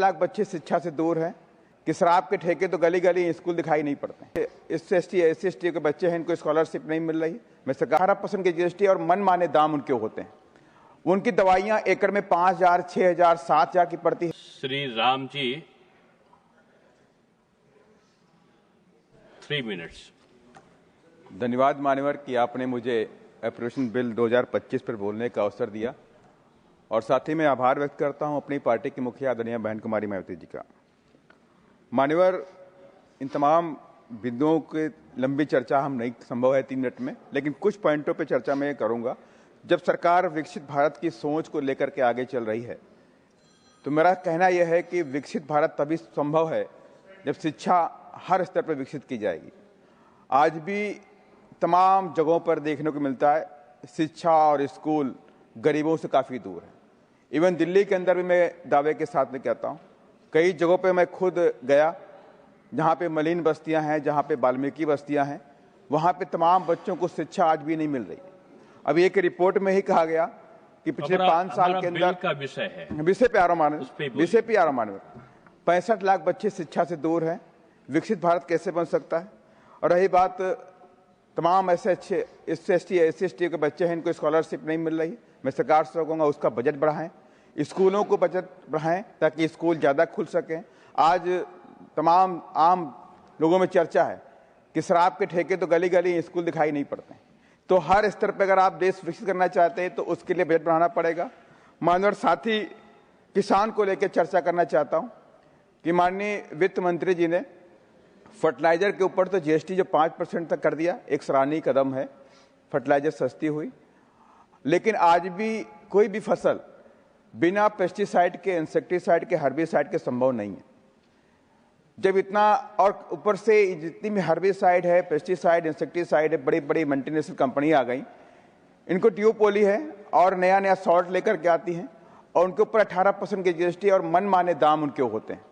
लाख बच्चे शिक्षा से दूर हैं कि शराब के ठेके तो गली गली स्कूल दिखाई नहीं पड़ते। इससे SC/ST के बच्चे हैं, इनको स्कॉलरशिप नहीं मिल रही। मैं सरकार 18% के GST और मनमाने दाम उनके होते हैं। उनकी दवाइयां एकड़ में 5,000, 6,000, 7,000 की पड़ती है। श्री राम जी 3 मिनट्स। धन्यवाद मान्यवर कि आपने मुझे एप्रोप्रिएशन बिल 2025 पर बोलने का अवसर दिया और साथ ही मैं आभार व्यक्त करता हूं अपनी पार्टी की मुखिया आदरणीय बहन कुमारी मायावती जी का। मान्यवर, इन तमाम बिंदुओं की लंबी चर्चा हम नहीं संभव है 3 मिनट में, लेकिन कुछ पॉइंटों पे चर्चा मैं करूंगा। जब सरकार विकसित भारत की सोच को लेकर के आगे चल रही है तो मेरा कहना यह है कि विकसित भारत तभी संभव है जब शिक्षा हर स्तर पर विकसित की जाएगी। आज भी तमाम जगहों पर देखने को मिलता है शिक्षा और स्कूल गरीबों से काफ़ी दूर है। इवन दिल्ली के अंदर भी मैं दावे के साथ में कहता हूँ, कई जगहों पे मैं खुद गया जहाँ पे मलिन बस्तियाँ हैं, जहाँ पे वाल्मीकि बस्तियाँ हैं, वहाँ पे तमाम बच्चों को शिक्षा आज भी नहीं मिल रही। अभी एक रिपोर्ट में ही कहा गया कि पिछले 5 साल के अंदर का विषय है, विषय पे आ रहा मानव 65 लाख बच्चे शिक्षा से दूर हैं। विकसित भारत कैसे बन सकता है? और रही बात तमाम ऐसे अच्छे SC/ST के बच्चे हैं, इनको स्कॉलरशिप नहीं मिल रही। मैं सरकार से कहूँगा उसका बजट बढ़ाएं, स्कूलों को बजट बढ़ाएं ताकि स्कूल ज़्यादा खुल सकें। आज तमाम आम लोगों में चर्चा है कि शराब के ठेके तो गली गली स्कूल दिखाई नहीं पड़ते। तो हर स्तर पर अगर आप देश विकसित करना चाहते हैं तो उसके लिए बजट बढ़ाना पड़ेगा। माननीय साथ ही किसान को लेकर चर्चा करना चाहता हूँ कि माननीय वित्त मंत्री जी ने फर्टिलाइजर के ऊपर तो GST जो 5% तक कर दिया, एक सराहनीय कदम है। फर्टिलाइजर सस्ती हुई, लेकिन आज भी कोई भी फसल बिना पेस्टिसाइड के, इंसेक्टिसाइड के, हर्बिसाइड के संभव नहीं है। जब इतना और ऊपर से जितनी भी हर्बिसाइड है, पेस्टिसाइड, इंसेक्टिसाइड है, बड़ी बड़ी मल्टीनेशनल कंपनी आ गई, इनको ड्यूपोली है और नया नया सॉल्ट लेकर के आती हैं और उनके ऊपर 18% के GST और मनमाने दाम उनके होते हैं।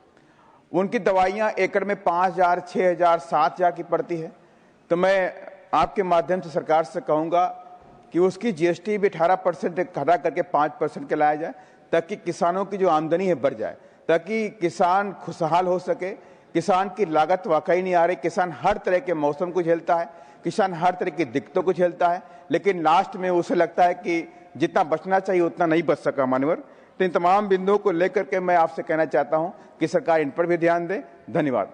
उनकी दवाइयां एकड़ में 5,000, 6,000, 7,000 की पड़ती है। तो मैं आपके माध्यम से सरकार से कहूंगा कि उसकी GST भी 18% घटा करके 5% के लाया जाए ताकि किसानों की जो आमदनी है बढ़ जाए, ताकि किसान खुशहाल हो सके। किसान की लागत वाकई नहीं आ रही। किसान हर तरह के मौसम को झेलता है, किसान हर तरह की दिक्कतों को झेलता है, लेकिन लास्ट में उसे लगता है कि जितना बचना चाहिए उतना नहीं बच सका। मान्यवर, तो इन तमाम बिंदुओं को लेकर के मैं आपसे कहना चाहता हूं कि सरकार इन पर भी ध्यान दे। धन्यवाद।